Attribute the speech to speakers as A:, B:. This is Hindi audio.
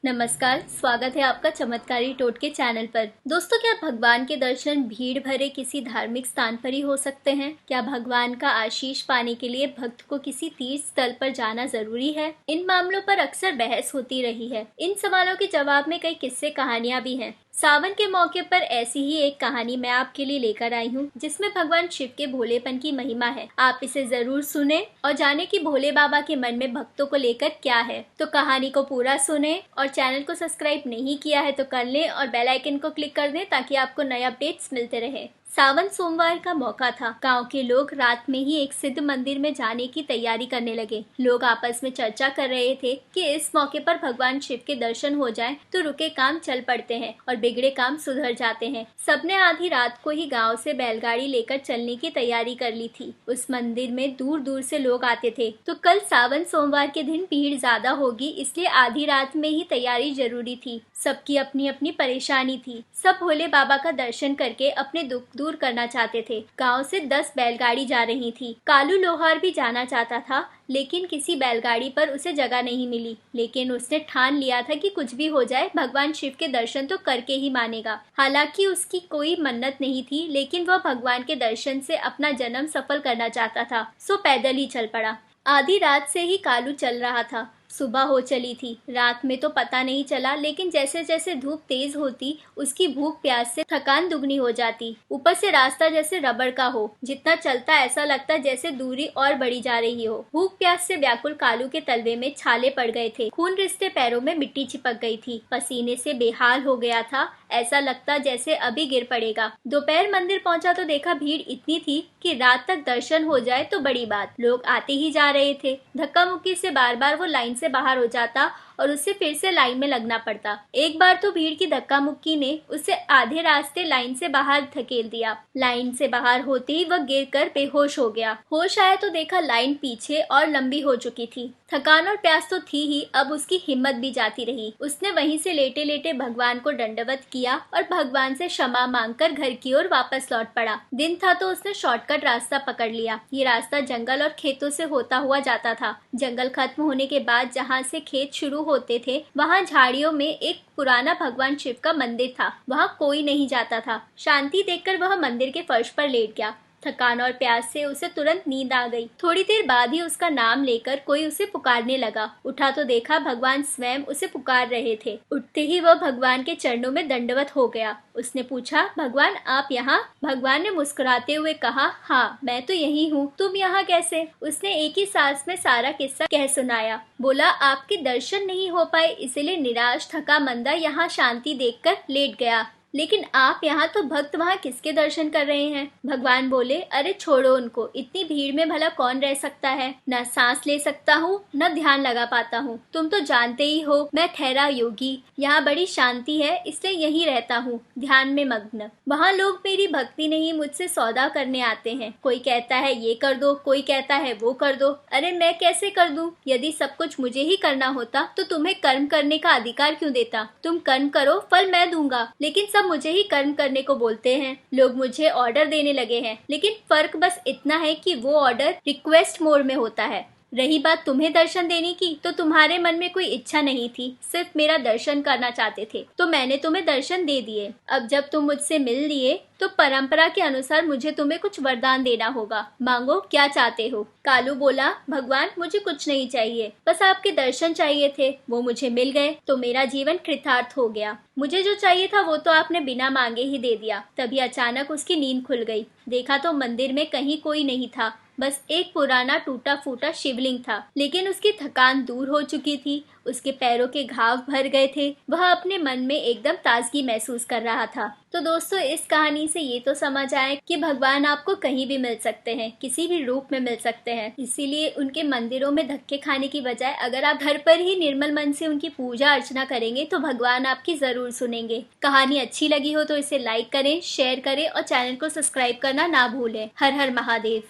A: नमस्कार, स्वागत है आपका चमत्कारी टोटके चैनल पर। दोस्तों, क्या भगवान के दर्शन भीड़ भरे किसी धार्मिक स्थान पर ही हो सकते हैं? क्या भगवान का आशीष पाने के लिए भक्त को किसी तीर्थ स्थल पर जाना जरूरी है? इन मामलों पर अक्सर बहस होती रही है। इन सवालों के जवाब में कई किस्से कहानियां भी हैं। सावन के मौके पर ऐसी ही एक कहानी मैं आपके लिए लेकर आई हूँ, जिसमें भगवान शिव के भोलेपन की महिमा है। आप इसे जरूर सुने और जाने कि भोले बाबा के मन में भक्तों को लेकर क्या है। तो कहानी को पूरा सुने और चैनल को सब्सक्राइब नहीं किया है तो कर लें और बेल आइकन को क्लिक कर दें ताकि आपको नए अपडेट्स मिलते रहे। सावन सोमवार का मौका था। गांव के लोग रात में ही एक सिद्ध मंदिर में जाने की तैयारी करने लगे। लोग आपस में चर्चा कर रहे थे कि इस मौके पर भगवान शिव के दर्शन हो जाएं तो रुके काम चल पड़ते हैं और बिगड़े काम सुधर जाते हैं। सबने आधी रात को ही गांव से बैलगाड़ी लेकर चलने की तैयारी कर ली थी। उस मंदिर में दूर दूर से लोग आते थे। तो कल सावन सोमवार के दिन भीड़ ज्यादा होगी, इसलिए आधी रात में ही तैयारी जरूरी थी। सबकी अपनी अपनी परेशानी थी। सब भोले बाबा का दर्शन करके अपने दुख दूर करना चाहते थे। गांव से 10 बैलगाड़ी जा रही थी। कालू लोहार भी जाना चाहता था, लेकिन किसी बैलगाड़ी पर उसे जगह नहीं मिली। लेकिन उसने ठान लिया था कि कुछ भी हो जाए भगवान शिव के दर्शन तो करके ही मानेगा। हालांकि उसकी कोई मन्नत नहीं थी, लेकिन वह भगवान के दर्शन से अपना जन्म सफल करना चाहता था, सो पैदल ही चल पड़ा। आधी रात से ही कालू चल रहा था। सुबह हो चली थी। रात में तो पता नहीं चला, लेकिन जैसे जैसे धूप तेज होती उसकी भूख प्यास से थकान दुगनी हो जाती। ऊपर से रास्ता जैसे रबड़ का हो, जितना चलता ऐसा लगता जैसे दूरी और बढ़ी जा रही हो। भूख प्यास से व्याकुल कालू के तलवे में छाले पड़ गए थे। खून रिश्ते पैरों में मिट्टी चिपक गई थी। पसीने से बेहाल हो गया था। ऐसा लगता जैसे अभी गिर पड़ेगा। दोपहर मंदिर पहुंचा तो देखा भीड़ इतनी थी कि रात तक दर्शन हो जाए तो बड़ी बात। लोग आते ही जा रहे थे। धक्का मुक्की से बार बार वो लाइन से बाहर हो जाता और उससे फिर से लाइन में लगना पड़ता। एक बार तो भीड़ की धक्का मुक्की ने उसे आधे रास्ते लाइन से बाहर धकेल दिया। लाइन से बाहर होते ही वह गिरकर बेहोश हो गया। होश आया तो देखा लाइन पीछे और लंबी हो चुकी थी। थकान और प्यास तो थी ही, अब उसकी हिम्मत भी जाती रही। उसने वहीं से लेटे लेटे भगवान को दंडवत किया और भगवान से क्षमा मांगकर घर की ओर वापस लौट पड़ा। दिन था तो उसने शॉर्टकट रास्ता पकड़ लिया। ये रास्ता जंगल और खेतों से होता हुआ जाता था। जंगल खत्म होने के बाद जहाँ से खेत शुरू होते थे, वहाँ झाड़ियों में एक पुराना भगवान शिव का मंदिर था। वहाँ कोई नहीं जाता था। शांति देखकर वह मंदिर के फर्श पर लेट गया। थकान और प्यास से उसे तुरंत नींद आ गई। थोड़ी देर बाद ही उसका नाम लेकर कोई उसे पुकारने लगा। उठा तो देखा भगवान स्वयं उसे पुकार रहे थे। उठते ही वह भगवान के चरणों में दंडवत हो गया। उसने पूछा, भगवान आप यहाँ? भगवान ने मुस्कुराते हुए कहा, हाँ मैं तो यही हूँ, तुम यहाँ कैसे? उसने एक ही सांस में सारा किस्सा कह सुनाया। बोला, आपके दर्शन नहीं हो पाए इसलिए निराश थका मंदा यहाँ शांति देखकर लेट गया, लेकिन आप यहाँ तो भक्त वहाँ किसके दर्शन कर रहे हैं? भगवान बोले, अरे छोड़ो उनको, इतनी भीड़ में भला कौन रह सकता है? न सांस ले सकता हूँ न ध्यान लगा पाता हूँ। तुम तो जानते ही हो मैं ठहरा योगी। यहाँ बड़ी शांति है इसलिए यहीं रहता हूँ, ध्यान में मग्न। वहाँ लोग मेरी भक्ति नहीं मुझसे सौदा करने आते हैं। कोई कहता है ये कर दो, कोई कहता है वो कर दो। अरे मैं कैसे कर दूं? यदि सब कुछ मुझे ही करना होता तो तुम्हें कर्म करने का अधिकार क्यों देता? तुम कर्म करो, फल मैं दूंगा, लेकिन सब मुझे ही कर्म करने को बोलते हैं। लोग मुझे ऑर्डर देने लगे हैं, लेकिन फर्क बस इतना है कि वो ऑर्डर रिक्वेस्ट मोड में होता है। रही बात तुम्हें दर्शन देने की, तो तुम्हारे मन में कोई इच्छा नहीं थी, सिर्फ मेरा दर्शन करना चाहते थे, तो मैंने तुम्हें दर्शन दे दिए। अब जब तुम मुझसे मिल लिए तो परंपरा के अनुसार मुझे तुम्हें कुछ वरदान देना होगा। मांगो, क्या चाहते हो? कालू बोला, भगवान मुझे कुछ नहीं चाहिए, बस आपके दर्शन चाहिए थे, वो मुझे मिल गए तो मेरा जीवन कृतार्थ हो गया। मुझे जो चाहिए था वो तो आपने बिना मांगे ही दे दिया। तभी अचानक उसकी नींद खुल गई। देखा तो मंदिर में कहीं कोई नहीं था, बस एक पुराना टूटा फूटा शिवलिंग था। लेकिन उसकी थकान दूर हो चुकी थी। उसके पैरों के घाव भर गए थे। वह अपने मन में एकदम ताजगी महसूस कर रहा था। तो दोस्तों, इस कहानी से ये तो समझ आए कि भगवान आपको कहीं भी मिल सकते हैं, किसी भी रूप में मिल सकते हैं। इसीलिए उनके मंदिरों में धक्के खाने की बजाय अगर आप घर पर ही निर्मल मन से उनकी पूजा अर्चना करेंगे तो भगवान आपकी जरूर सुनेंगे। कहानी अच्छी लगी हो तो इसे लाइक करें, शेयर करें और चैनल को सब्सक्राइब करना ना भूलें। हर हर महादेव।